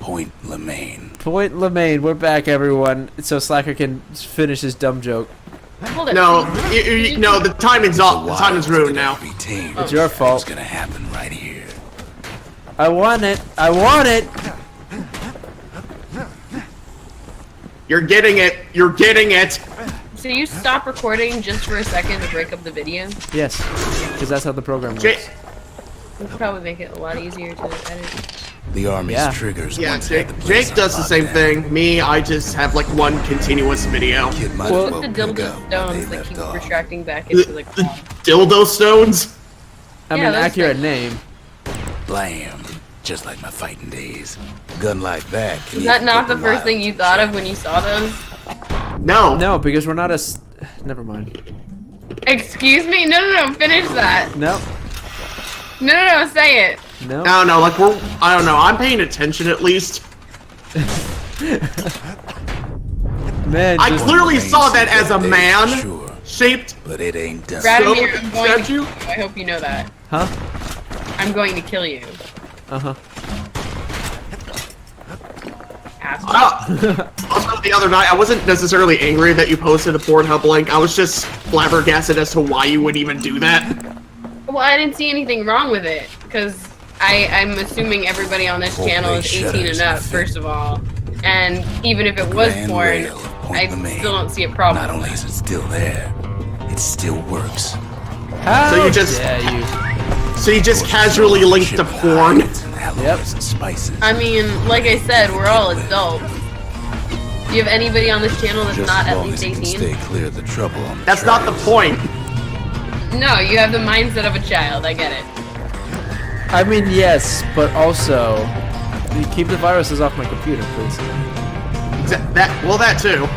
Point Lemaine. Point Lemaine. We're back, everyone. So Slacker can finish his dumb joke. Hold it. No, no, the timing's off. The timing's ruined now. It's your fault. It's gonna happen right here. I want it. I want it. You're getting it. You're getting it. So you stop recording just for a second to break up the video? Yes, because that's how the program works. Jake, It would probably make it a lot easier to edit. The army's triggers. yeah, once Jake, had the place Jake does the same lockdown. thing. Me, I just have like one continuous video. Kid might Well, as well The pick dildo up where they stones that left keep off. retracting back into the The cloud. dildo stones? I mean, Yeah, those accurate things. name. Blam. Just like my fighting days. Gun like that. Is that not the first thing you thought of when you saw those? No. No, because we're not a. Never mind. Excuse me? No, finish that. No. No, say it. No. I don't know, like I don't know, I'm paying attention at least. Man, I just, clearly saw that as a man Sure, shaped. but it ain't done. Radimir, I'm going to Statue? kill you. I hope you know that. huh? I'm going to kill you. Uh-huh. Asshole. Also, the other night, I wasn't necessarily angry that you posted a Pornhub link. I was just flabbergasted as to why you would even do that. Well, I didn't see anything wrong with it, because I'm assuming everybody on this channel is 18 and up, first of all. And even if it was Grand porn, rail of Point I Lemaine. still don't see a problem. Not only is it still there, it still works. How So you just- dare you? So you just casually linked to porn. Yep. And spices. I mean, like I said, we're all adults. Do you have anybody on this channel that's Just not as at long least as you can 18? stay clear of the trouble on the That's not the trails. point. No, you have the mindset of a child, I get it. I mean, yes, but also, you keep the viruses off my computer, please. That too.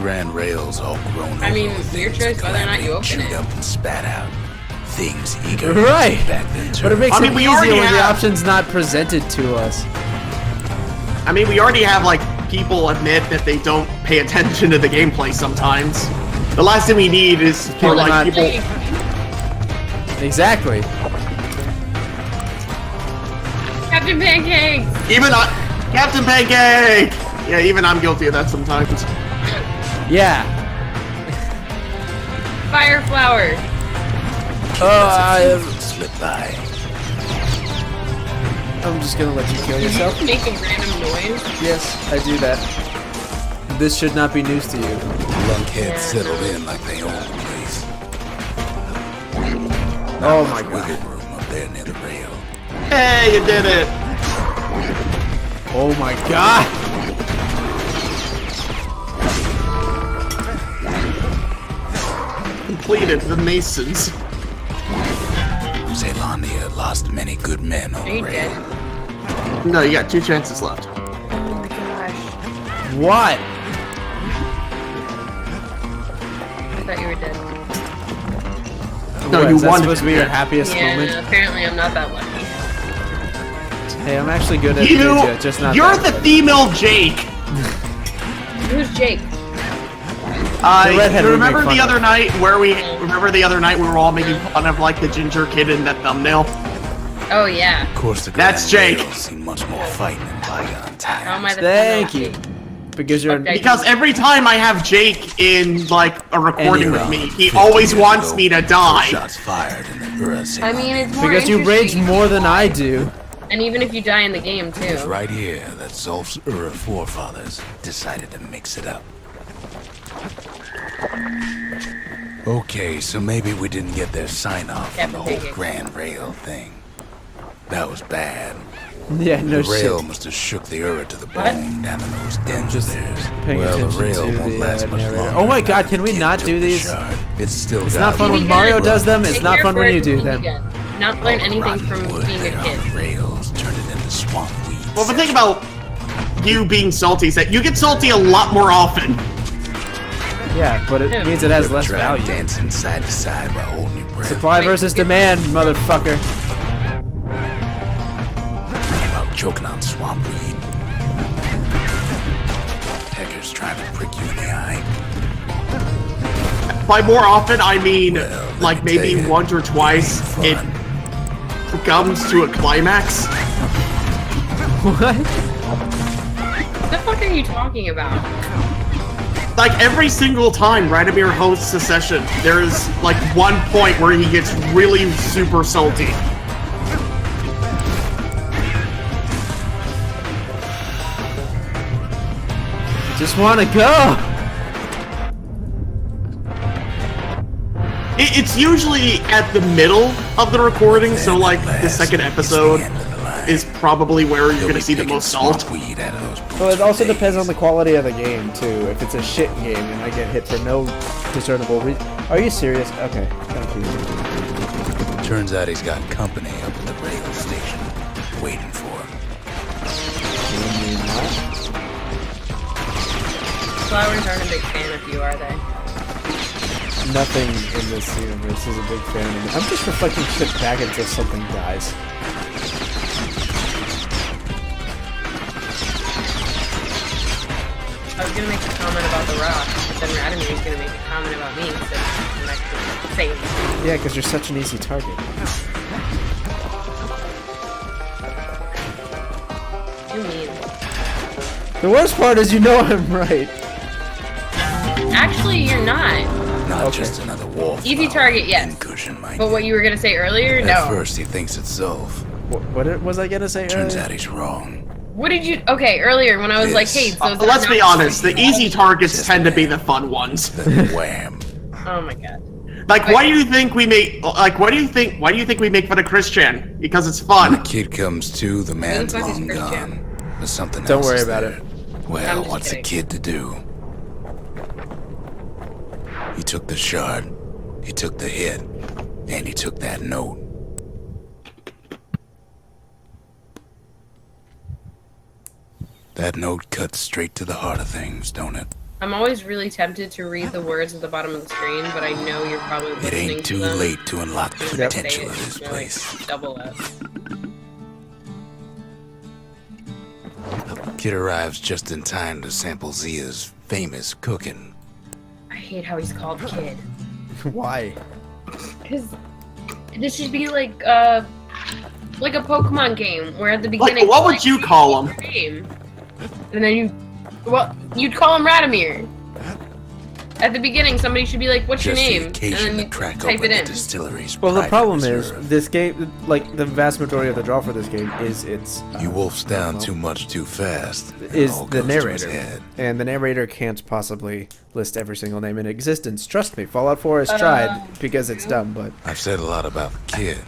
Grand rails all grown I mean, over with your things choice that whether or not you Calamity open chewed it. up and spat out. Things eager Right. back then But it makes I mean, it we easier already when the have- option's not presented to us. I mean, we already have, like, people admit that they don't pay attention to the gameplay sometimes. The last thing we need is for, Well, like, not- people... Exactly. Captain Pancakes! Even Captain Pancake! Yeah, even I'm guilty of that sometimes. Yeah. Fire flower! slip by. I'm just gonna let you kill yourself. Make a random noise. Yes, I do that. This should not be news to you. Lunkheads settled in like they own the place. Oh my Wiggle god. room up there near the rail. Hey, you did it! Oh my god. Completed the Masons. Zealandia lost many good men on Are the you rail. dead? No, you got 2 chances left. Oh my gosh. What? I thought you were dead. No, What, you is that wanted supposed to be to. your happiest Yeah, moment? no, apparently I'm not that lucky. Hey, I'm actually good at You, ninja, just not you're that the good. female Jake. Who's Jake? The redhead You we remember make fun the of. other night where we were all making fun of like the ginger kid in that thumbnail? Oh yeah. Of course, the That's Grand Jake. Rails see much more fighting in bygone How am I times. the Thank female you. Jake? Because you're Okay. Because every time I have Jake in like a recording with me, he 50 always years wants ago, me to 2 die. Shots fired in the Ura I mean, it's more because you rage interesting. more than I do. And even if you die in the game It was too. right here that Zolf's Ura forefathers decided to mix it up. Okay, so maybe we didn't get their sign-off on the whole Pancake. Grand Rail thing. That was bad. Yeah, no The rail shit. must have shook the Ura to the bone down in those dens Just of theirs. paying Well, the attention rail to won't the, last much narrator. longer. Oh my god, can we Kid not took do the these? shard. It's still It's got not fun when Maybe Mario not. does them, it's Take not care fun for when it you do and them. again. Not learn anything rotten from wood being a there kid. on the rails turned it into swamp weeds. Well, the thing about you being salty is that you get salty a lot more often. Yeah, but it Yeah. means it has less Try value. dancing side to side while holding your breath. Supply versus demand, motherfucker. About choking on swamp weed. Peckers trying to prick you in the eye. By more often, I mean Well, let like me maybe tell you, once or twice it it ain't comes to a climax. What? What the fuck are you talking about? Like, every single time Radomir hosts a session, there's, like, one point where he gets really super salty. Just want to go. It's usually at the middle of the recording, so, like, the second episode is probably where you're gonna see the most salt. Well, it also depends on the quality of the game, too. If it's a shit game and I get hit for no discernible reason. Are you serious? Okay, thank you. Turns out he's got company up at the rail station, waiting for him. Flowers aren't a big fan of you, are they? Nothing in this universe is a big fan of me. I'm just reflecting shit back until something dies. I was gonna make a comment about the rock, but then Radomir is gonna make a comment about me, so I'm actually saying. Yeah, because you're such an easy target. What do you mean? The worst part is you know I'm right. Actually, you're not. Not just another wolf. Easy target, yes. But what you were gonna say earlier, no. At first, he thinks it's Zolf. What was I gonna say Turns earlier? out he's wrong. What did you? Okay, earlier when I was like, "Hey, so let's be honest. The easy targets tend to be the fun ones. Wham! Oh my god! Like, why do you think we make? Like, why do you think we make fun of Christian? Because it's When the fun. kid comes to, the man's fuck is long Christian? gone. There's something Don't else worry is about there. it. I'm Well, just what's a kidding. kid to do? He took the shard, he took the hit, and he took that note. That note cuts straight to the heart of things, don't it? I'm always really tempted to read the words at the bottom of the screen, but I know you're probably It listening ain't to too them. late to unlock the If I say potential it, of this it's gonna, place. like, double up. Kid arrives just in time to sample Zia's famous cooking. I hate how he's called Kid. Why? Cause this should be like a Pokemon game where at the beginning. Like, what would you call him? Game, and then you'd call him Radomir. At the beginning, somebody should be like, "What's Just your the name?" occasion And to then crack you type open it the in. distillery's Well, the private problem is, reserve. this game, like, the vast majority of the draw for this game is its... You wolfs down well, too much too fast. It is all the goes to his narrator. head. And the narrator can't possibly list every single name in existence. Trust me, Fallout 4 has tried, because it's dumb, but... I've said a lot about the kid,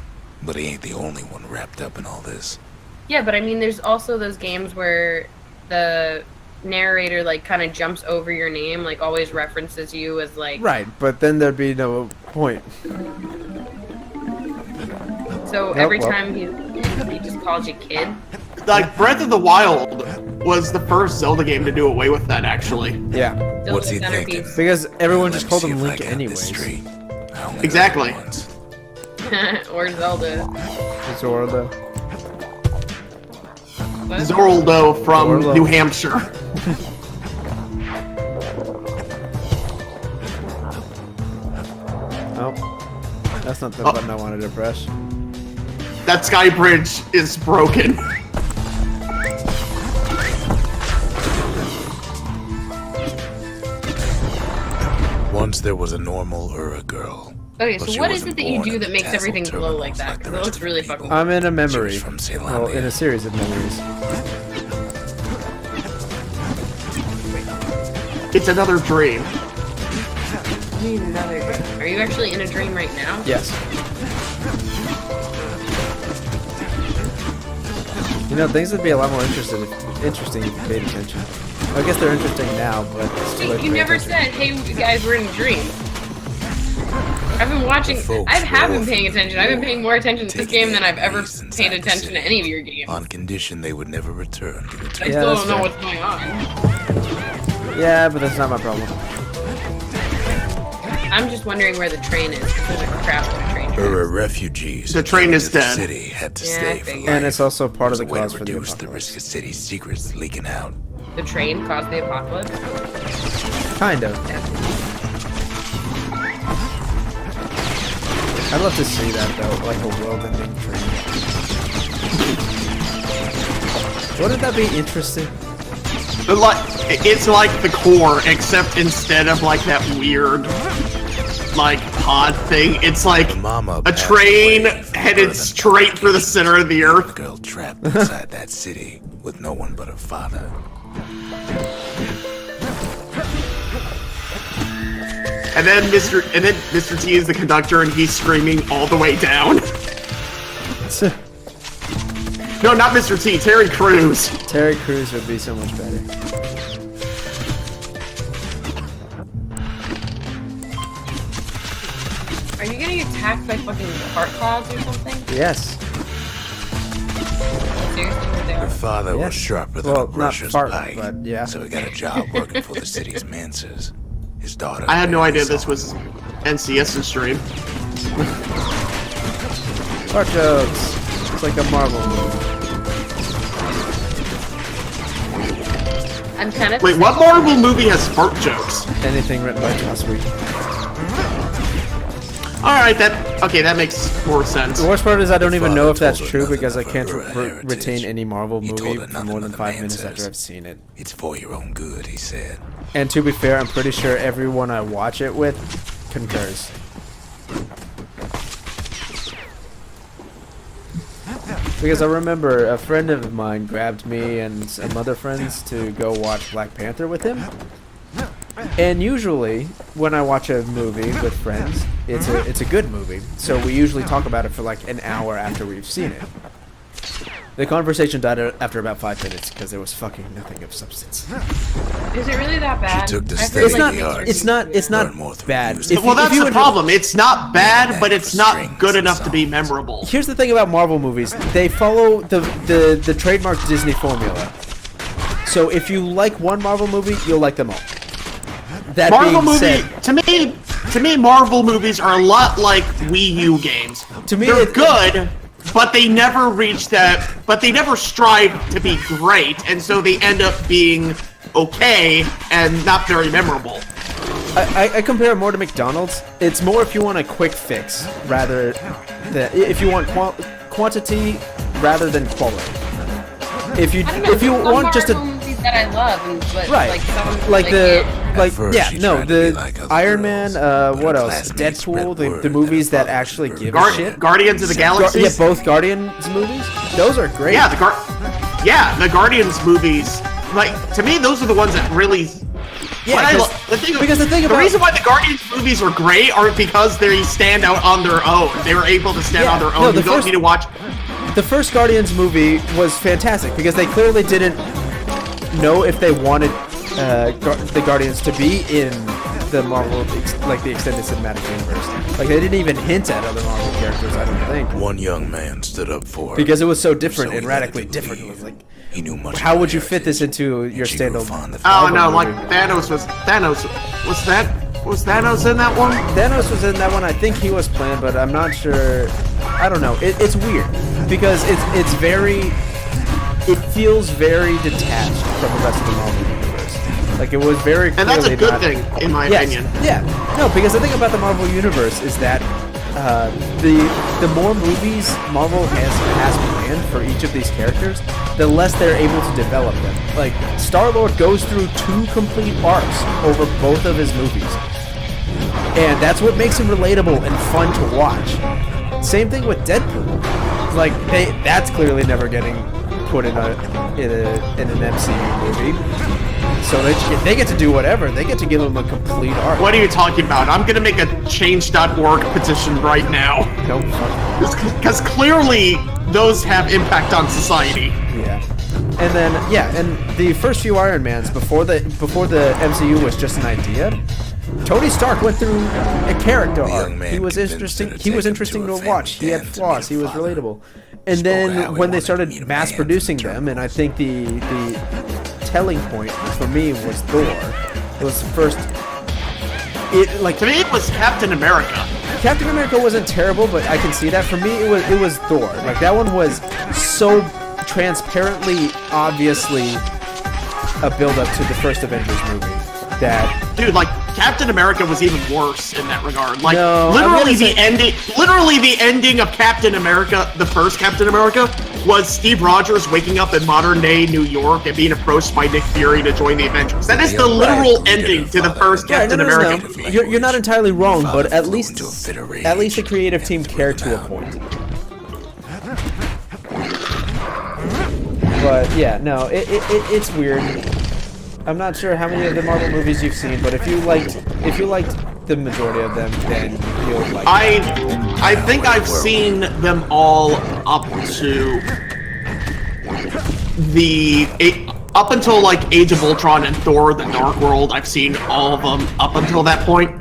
but he ain't the only one wrapped up in all this. Yeah, but I mean, there's also those games where the narrator like kind of jumps over your name, like always references you as like. Right, but then there'd be no point. So every time he just calls you Kid. Like, Breath of the Wild was the first Zelda game to do away with that, actually. Yeah. Still What's the he centerpiece. thinking? Because everyone Let just me called see him if I Link got this anyways. straight. I only Exactly. heard it once. Or Zelda. Zorda. What? Zorldo from Zorlo. New Hampshire. Oh. That's not the button I wanted to press. That sky bridge is broken. Once there was a normal Ura girl. Okay, But so she what is wasn't it that you born do in that makes tassel everything glow like turbans that? like the Because it rest looks of really the fucking. people. I'm in a She memory. was from Well, in a Ceylon. series of memories. It's another dream. I need another dream. Are you actually in a dream right now? Yes. You know, things would be a lot more interesting if you paid attention. I guess they're interesting now, but it's too late Wait, to you pay never attention. said, "Hey, you guys, we're in a dream." I've been watching. folks I have were been paying attention. I've been paying more attention to this taking game than I've ever place inside paid the attention to city. any of your games. On condition they would never return to the I town. Yeah, still that's don't know fair. what's going on. Yeah, but that's not my problem. I'm just wondering where the train is. There's a crap of a train. Ura refugees. The train is who came to dead. The city had to Yeah, I stay for figured. life. And it's also part of It the was a way cause to for the reduce the apocalypse. risk of city secrets leaking out. The train caused the apocalypse. Kind of. I'd love to see that though, like a world-ending train. Wouldn't that be interesting? It's like the core, except instead of like that weird, like pod thing, it's like a train headed straight through the center of the earth. A girl trapped inside that city with no one but her father. And then Mr. T is the conductor, and he's screaming all the way down. No, not Mr. T. Terry Crews. Terry Crews would be so much better. Are you getting attacked by fucking fart clouds or something? Yes. Seriously, what they Her are? father was sharper than Well, a not brusher's fart, pike, but yeah. so he got a job working for the city's mancers. His daughter. I had no idea this was NCS's stream. Fart jokes. It's like a Marvel movie. I'm kind of. Wait, what Marvel movie has fart jokes? Anything written by Joss Whedon. Alright, that makes more sense. The worst part is I don't even know if that's told her true nothing because I of her can't heritage. retain any Marvel He movie told her for nothing more of than the 5 minutes Mancers. after I've seen it. It's for your own good, he said. And to be fair, I'm pretty sure everyone I watch it with concurs. Because I remember a friend of mine grabbed me and some other friends to go watch Black Panther with him. And usually, when I watch a movie with friends, it's a good movie. So we usually talk about it for like an hour after we've seen it. The conversation died after about 5 minutes because there was fucking nothing of substance. Is it really that bad? She took the I've step heard, It's in not. the arts. It's not Learn more through bad. music. Well, that's you the would- problem. It's not bad, but it's not Strings good and enough to be songs. memorable. Here's the thing about Marvel movies: they follow the trademark Disney formula. So if you like one Marvel movie, you'll like them all. That Marvel being movie, said, to me, Marvel movies are a lot like Wii U games. To me, they're it- good, but they never reach that. But they never strive to be great, and so they end up being okay and not very memorable. I compare it more to McDonald's. It's more if you want a quick fix rather than if you want quantity rather than quality. If you I don't know, if you there's some want just Marvel a movies that I love, and, but right, like some like the like first yeah she no tried to be the like other Iron girls, Man but what her else classmates Deadpool spread the word movies that that her actually father give was a shit. Guardians of the Galaxy. Yeah, both Guardians movies. Those are great. Yeah, the Guardians movies. Like to me, those are the ones that really. Yeah, the thing about reason why the Guardians movies are great aren't because they stand out on their own. They were able to stand on their own. no, You don't need to watch. the first Guardians movie was fantastic because they clearly didn't know if they wanted the Guardians to be in the Marvel, like the extended cinematic universe. Like they didn't even hint at other Marvel characters, I don't think, One young man stood up for her. because it was so different So and he let radically it different. It believe. was like, He knew much how of would her you fit this heritage, into and your she grew standalone? fond of Oh her. no, Marvel like movie? Thanos was Thanos in that one? Thanos was in that one. I think he was planned, but I'm not sure. I don't know. It's weird because it's very. It feels very detached from the rest of the Marvel universe. Like it was very. And that's a clearly good not- thing, in my Yes, opinion. yeah. No, because the thing about the Marvel universe is that the more movies Marvel has planned for each of these characters, the less they're able to develop them. Like Star-Lord goes through 2 complete arcs over both of his movies, and that's what makes him relatable and fun to watch. Same thing with Deadpool. Like that's clearly never getting put in an MCU movie. So they get to do whatever. They get to give them a complete arc. What are you talking about? I'm gonna make a change.org petition right now. Nope. Because clearly those have impact on society. Yeah. And then and the first few Iron Mans before the MCU was just an idea. Tony Stark went through a character The young arc. man He was convinced her interesting. to He take was him interesting to to a family watch. He had dance to flaws. meet He her was father. relatable. And Spoke of how then he when they wanted to started meet a mass man producing from the them, and I think the telling point for me was Thor. It was the first. To me, it was Captain America. Captain America wasn't terrible, but I can see that. For me, it was Thor. Like that one was so transparently, obviously, a build-up to the first Avengers movie. That Dude, like Captain America was even worse in that regard. Like No, I'm literally gonna say- the ending of Captain America, the first Captain America, was Steve Rogers waking up in modern-day New York and being approached by Nick Fury to join the Avengers. That is the literal ending to the first Captain America movie. You're not entirely wrong, but at least the creative team cared to a point. But yeah, no, it's weird. I'm not sure how many of the Marvel movies you've seen, but if you liked the majority of them, then you'll like. I think I've seen them all up to up until like Age of Ultron and Thor: The Dark World. I've seen all of them up until that point.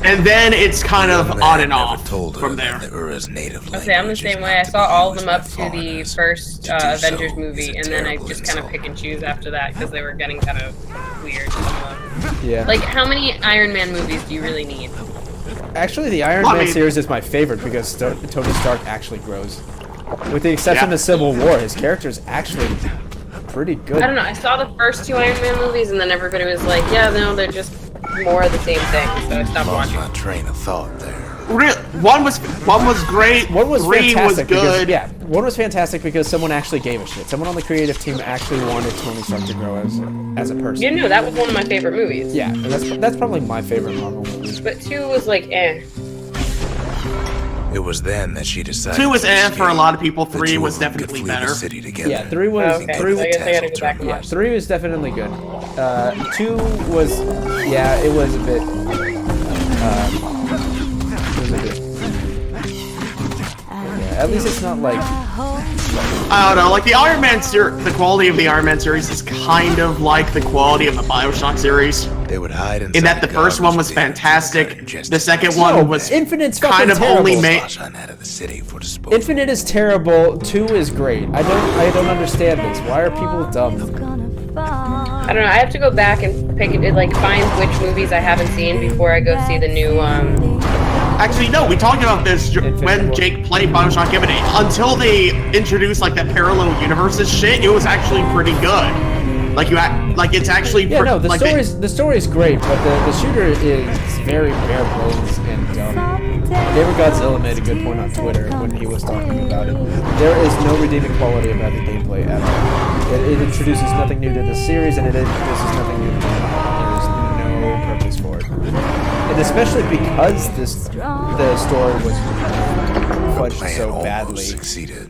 And then it's kind of on and off from there. Okay, I'm the same way. I saw all of them up to the first Avengers movie, and then I just kind of pick and choose after that because they were getting kind of weird. Yeah. Like, how many Iron Man movies do you really need? Actually, the Iron Man series is my favorite because Tony Stark actually grows. With the exception of Civil War, his character is actually pretty good. I don't know. I saw the first 2 Iron Man movies, and then everybody was like, "Yeah, no, they're just more of the same thing." So I stopped watching. My train of thought there. One was great. One was 3 was fantastic good. Because, one was fantastic because someone actually gave a shit. Someone on the creative team actually wanted Tony Stark to grow as a person. You know, that was one of my favorite movies. Yeah, that's probably my favorite Marvel movie. But 2 was like, eh. It was then that she decided. 2 was for a lot of people. 3 was definitely better. Yeah, 3 was. Okay, so I guess I gotta go back and Yeah, watch. 3 was definitely good. 2 was, yeah, it was a bit. At least it's not like. I don't know, like the Iron Man the quality of the Iron Man series is kind of like the quality of the BioShock series. They would hide in that the first one was fantastic, the second one was Infinite's kind of terrible. only made. Infinite is terrible. 2 is great. I don't understand this. Why are people dumb? I don't know. I have to go back and find which movies I haven't seen before I go see the new. Actually, no. We talked about this when Jake played BioShock Infinite. Until they introduced like that parallel universes shit, it was actually pretty good. It's actually the story's great, but the shooter is very bare bones and dumb. David Godzilla made a good point on Twitter when he was talking about it. There is no redeeming quality about the gameplay at all. It introduces nothing new to the series, and it introduces nothing new to the game. There is no purpose for it. And especially because the story was fudged so badly,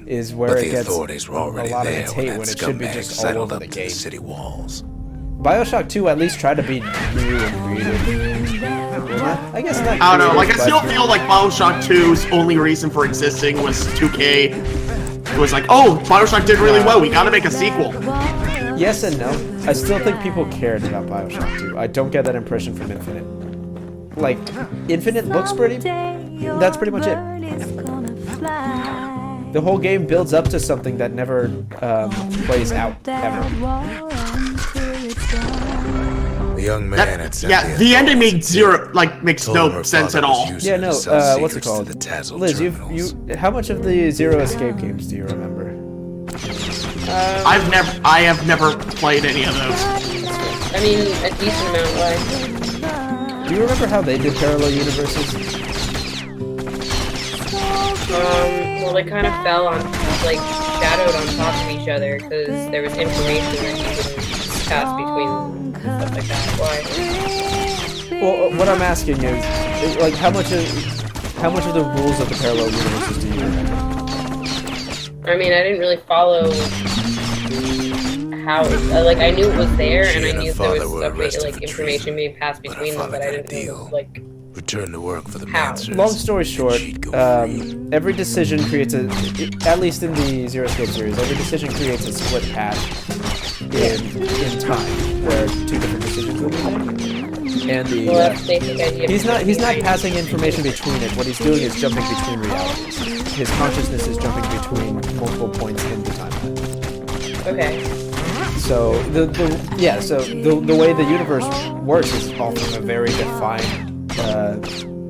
is where it gets a lot of its hate when it should be just all over the game. BioShock 2 at least tried to be new and creative. I guess not. I don't know. Like I still feel like BioShock 2's only reason for existing was 2K. It was like, oh, BioShock did really well. We gotta make a sequel. Yes and no. I still think people cared about BioShock 2. I don't get that impression from Infinite. Like, Infinite looks pretty. That's pretty much it. The whole game builds up to something that never plays out ever. The young man the ending makes no sense at all. Yeah, no. What's it called? Liz, how much of the Zero Escape games do you remember? I have never played any of those. I mean, a decent amount. Why? Do you remember how they did parallel universes? Well, they kind of fell on, shadowed on top of each other because there was information that you couldn't pass between stuff like that. Why? Well, what I'm asking is, how much of the rules of the parallel universes do you remember? I mean, I didn't really follow how. I knew it was there, and I knew there was stuff, information being passed between them, but I didn't know, return to work for the how. Long story short, every decision creates at least in the Zero Escape series, every decision creates a split path in time, where 2 different decisions will be made. And he's not passing information between it. What he's doing is jumping between realities. His consciousness is jumping between multiple points in the timeline. Okay. So the way the universe works is all from a very defined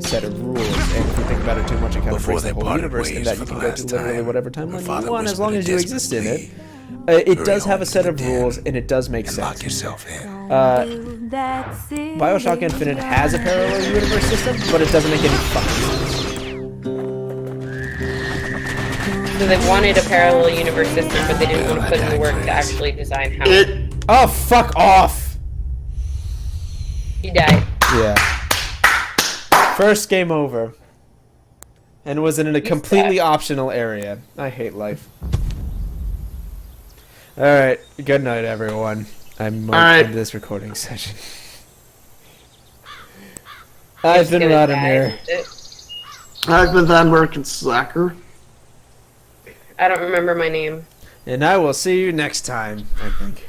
set of rules, and if you think about it too much, it kind of breaks the whole universe in that you can go to literally whatever timeline you want as long as you exist in it. It does have a set of rules, and it does make sense. BioShock Infinite has a parallel universe system, but it doesn't make any fucking sense. So they wanted a parallel universe system, but they didn't want to put in the work to actually design how. Oh, fuck off! He died. Yeah. First game over. And was in a completely optional area. I hate life. Alright, good night, everyone. I'm end this recording session. I've been Radomir. I've been the American Slacker. I don't remember my name. And I will see you next time, I think.